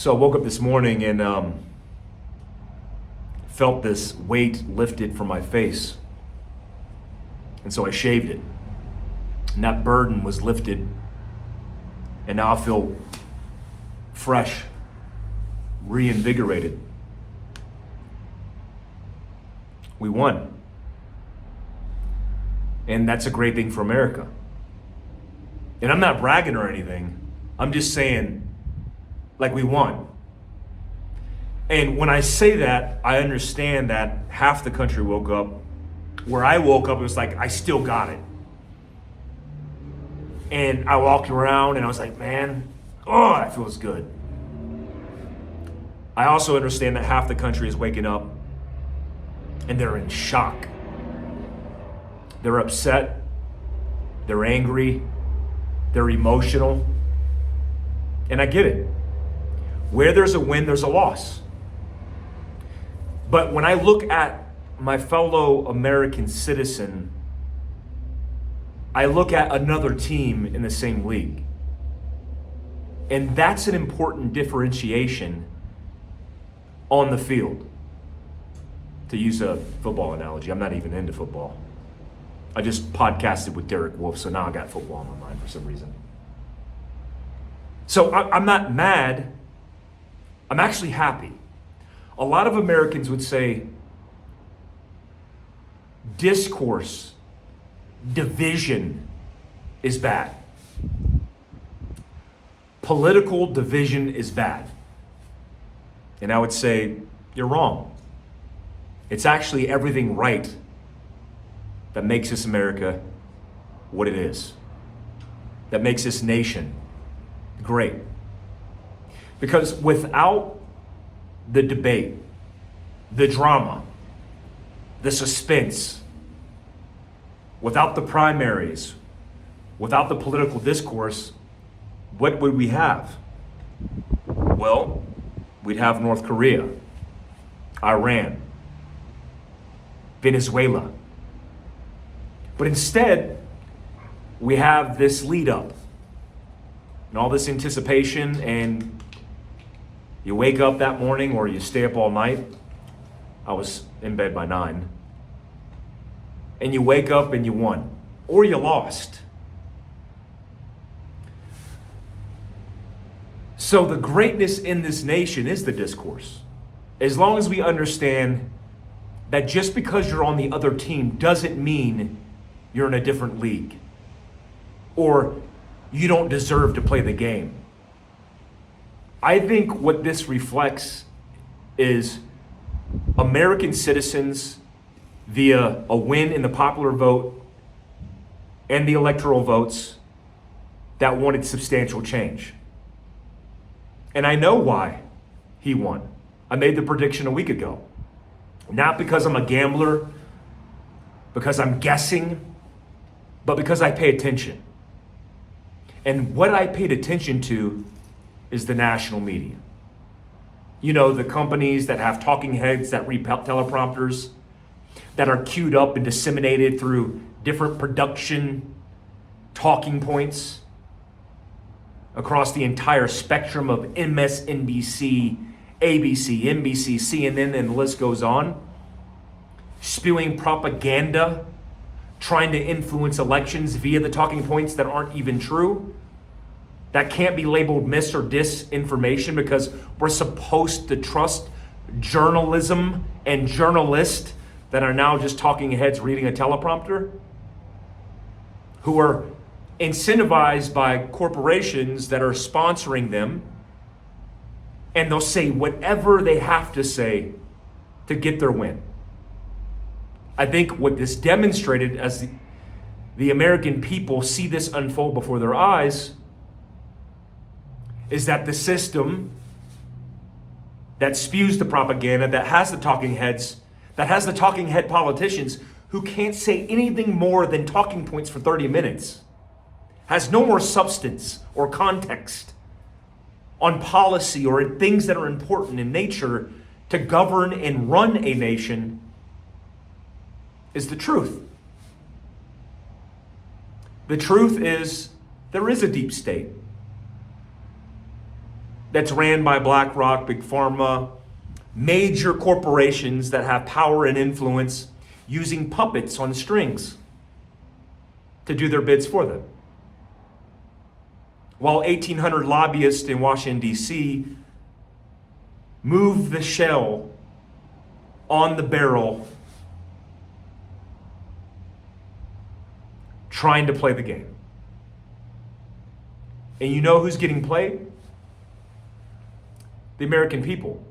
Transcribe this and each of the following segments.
So I woke up this morning and felt this weight lifted from my face. And so I shaved it. And that burden was lifted. And now I feel fresh, reinvigorated. We won. And that's a great thing for America. And I'm not bragging or anything. I'm just saying, like, we won. And when I say that, I understand that half the country woke up. Where I woke up, it was like, I still got it. And I walked around and I was like, man, oh, that feels good. I also understand that half the country is waking up and they're in shock. They're upset. They're angry. They're emotional. And I get it. Where there's a win, there's a loss. But when I look at my fellow American citizen, I look at another team in the same league. And that's an important differentiation on the field. To use a football analogy, I'm not even into football. I just podcasted with Derek Wolfe, so now I got football on my mind for some reason. So I'm not mad. I'm actually happy. A lot of Americans would say discourse, division is bad. Political division is bad. And I would say, you're wrong. It's actually everything right that makes this America what it is, that makes this nation great. Because without the debate, the drama, the suspense, without the primaries, without the political discourse, what would we have? Well, we'd have North Korea, Iran, Venezuela. But instead, we have this lead up and all this anticipation, and you wake up that morning or you stay up all night. I was in bed by 9. And you wake up and you won, or you lost. So the greatness in this nation is the discourse. As long as we understand that just because you're on the other team doesn't mean you're in a different league or you don't deserve to play the game. I think what this reflects is American citizens via a win in the popular vote and the electoral votes that wanted substantial change. And I know why he won. I made the prediction a week ago. Not because I'm a gambler, because I'm guessing, but because I pay attention. And what I paid attention to is the national media. You know, the companies that have talking heads that read teleprompters, that are queued up and disseminated through different production talking points across the entire spectrum of MSNBC, ABC, NBC, CNN, and the list goes on, spewing propaganda, trying to influence elections via the talking points that aren't even true, that can't be labeled mis or disinformation because we're supposed to trust journalism and journalists that are now just talking heads reading a teleprompter, who are incentivized by corporations that are sponsoring them, and they'll say whatever they have to say to get their win. I think what this demonstrated as the American people see this unfold before their eyes is that the system that spews the propaganda, that has the talking heads, that has the talking head politicians who can't say anything more than talking points for 30 minutes, has no more substance or context on policy or in things that are important in nature to govern and run a nation, is the truth. The truth is there is a deep state. that's ran by BlackRock, Big Pharma, major corporations that have power and influence using puppets on strings to do their bids for them. While 1,800 lobbyists in Washington, D.C. move the shell on the barrel trying to play the game. And you know who's getting played? The American people.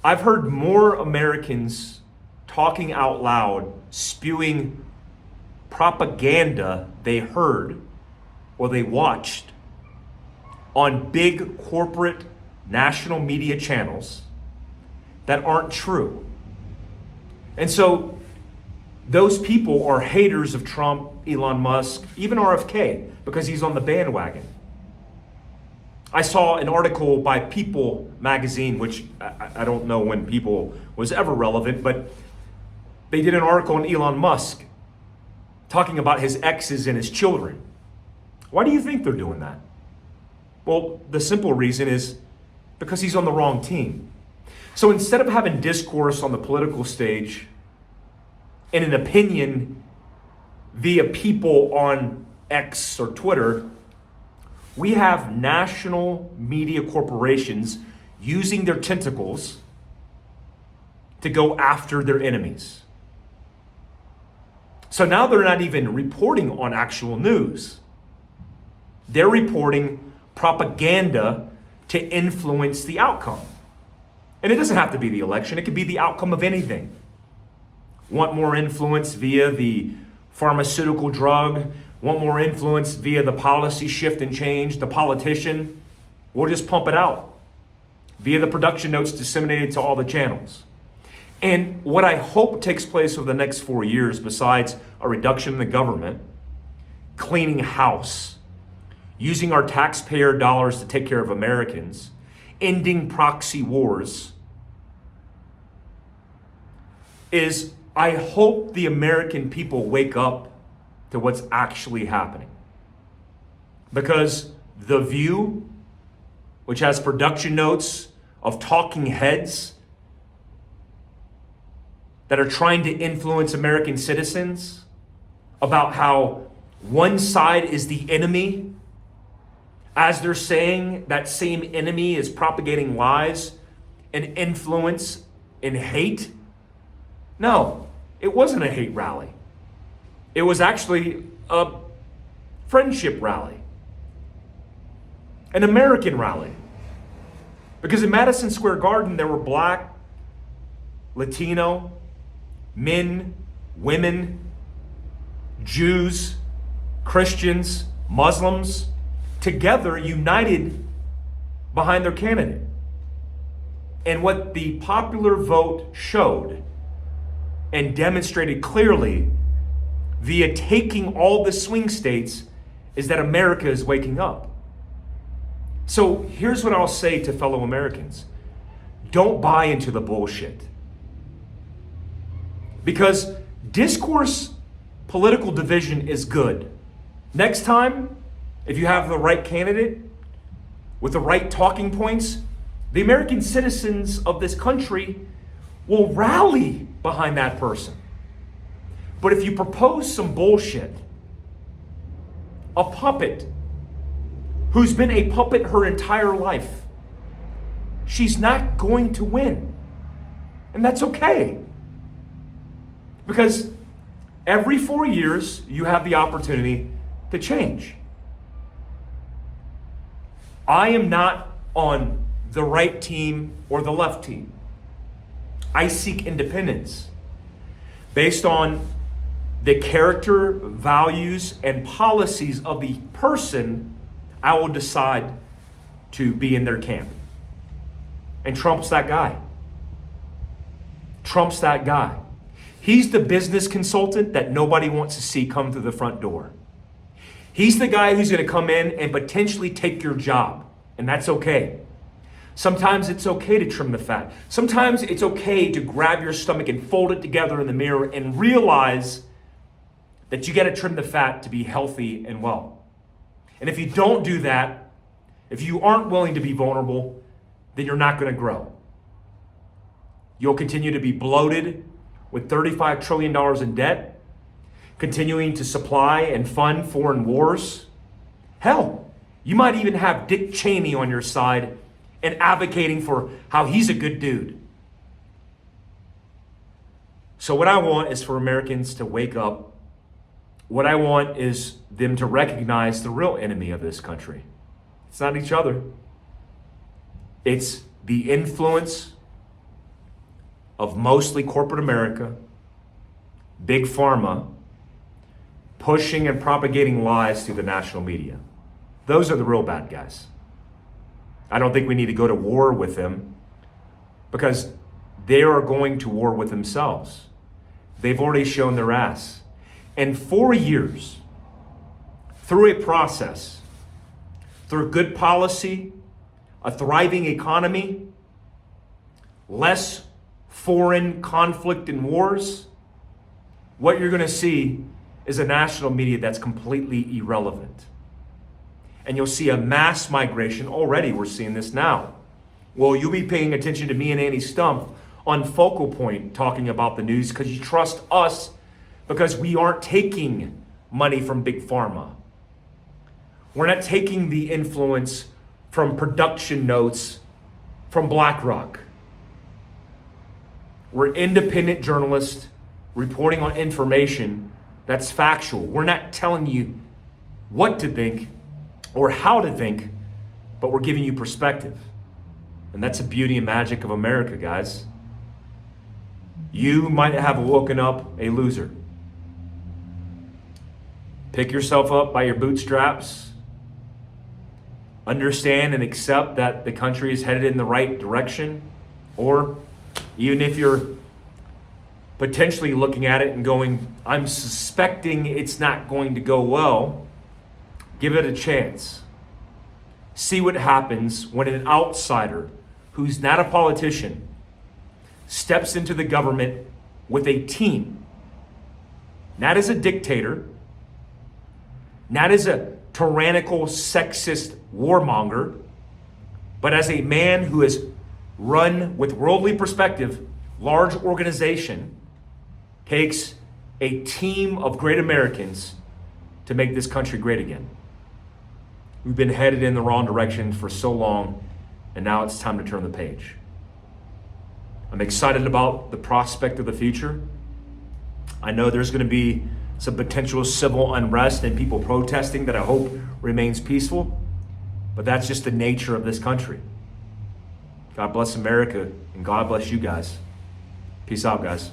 I've heard more Americans talking out loud, spewing propaganda they heard or they watched on big corporate national media channels that aren't true. And so those people are haters of Trump, Elon Musk, even RFK, because he's on the bandwagon. I saw an article by People magazine, which I don't know when People was ever relevant, but they did an article on Elon Musk talking about his exes and his children. Why do you think they're doing that? Well, the simple reason is because he's on the wrong team. So instead of having discourse on the political stage and an opinion via people on X or Twitter, we have national media corporations using their tentacles to go after their enemies. So now they're not even reporting on actual news. They're reporting propaganda to influence the outcome. And it doesn't have to be the election, it could be the outcome of anything. Want more influence via the pharmaceutical drug? Want more influence via the policy shift and change, the politician? We'll just pump it out via the production notes disseminated to all the channels. And what I hope takes place over the next 4 years, besides a reduction in the government, cleaning house, using our taxpayer dollars to take care of Americans, ending proxy wars, is I hope the American people wake up to what's actually happening. Because The View, which has production notes of talking heads that are trying to influence American citizens about how one side is the enemy, as they're saying that same enemy is propagating lies and influence and hate. No, it wasn't a hate rally. It was actually a friendship rally, an American rally. Because in Madison Square Garden, there were Black, Latino, men, women, Jews, Christians, Muslims, together united behind their candidate. And what the popular vote showed and demonstrated clearly via taking all the swing states is that America is waking up. So here's what I'll say to fellow Americans. Don't buy into the bullshit. Because discourse, political division is good. Next time, if you have the right candidate with the right talking points, the American citizens of this country will rally behind that person. But if you propose some bullshit, a puppet who's been a puppet her entire life, she's not going to win. And that's okay. Because every 4 years, you have the opportunity to change. I am not on the right team or the left team. I seek independence based on the character, values, and policies of the person I will decide to be in their camp. And Trump's that guy. Trump's that guy. He's the business consultant that nobody wants to see come through the front door. He's the guy who's going to come in and potentially take your job, and that's okay. Sometimes it's okay to trim the fat. Sometimes it's okay to grab your stomach and fold it together in the mirror and realize that you got to trim the fat to be healthy and well. And if you don't do that, If you aren't willing to be vulnerable, then you're not going to grow. You'll continue to be bloated with $35 trillion in debt, continuing to supply and fund foreign wars. Hell, you might even have Dick Cheney on your side and advocating for how he's a good dude. So what I want is for Americans to wake up. What I want is them to recognize the real enemy of this country. It's not each other. It's the influence of mostly corporate America, big pharma, pushing and propagating lies through the national media. Those are the real bad guys. I don't think we need to go to war with them because they are going to war with themselves. They've already shown their ass. And 4 years, through a process, through good policy, a thriving economy, less foreign conflict and wars, what you're going to see is a national media that's completely irrelevant. And you'll see a mass migration. Already we're seeing this now. Well, you'll be paying attention to me and Annie Stump on Focal Point talking about the news because you trust us because we aren't taking money from Big Pharma. We're not taking the influence from production notes from BlackRock. We're independent journalists reporting on information that's factual. We're not telling you what to think or how to think, but we're giving you perspective. And that's the beauty and magic of America, guys. You might have woken up a loser. Pick yourself up by your bootstraps. Understand and accept that the country is headed in the right direction. Or even if you're potentially looking at it and going, I'm suspecting it's not going to go well, give it a chance. See what happens when an outsider who's not a politician steps into the government with a team, not as a dictator, not as a tyrannical, sexist warmonger, but as a man who has run with worldly perspective, large organization, takes a team of great Americans to make this country great again. We've been headed in the wrong direction for so long, and now it's time to turn the page. I'm excited about the prospect of the future. I know there's going to be some potential civil unrest and people protesting that I hope remains peaceful, but that's just the nature of this country. God bless America, and God bless you guys. Peace out, guys.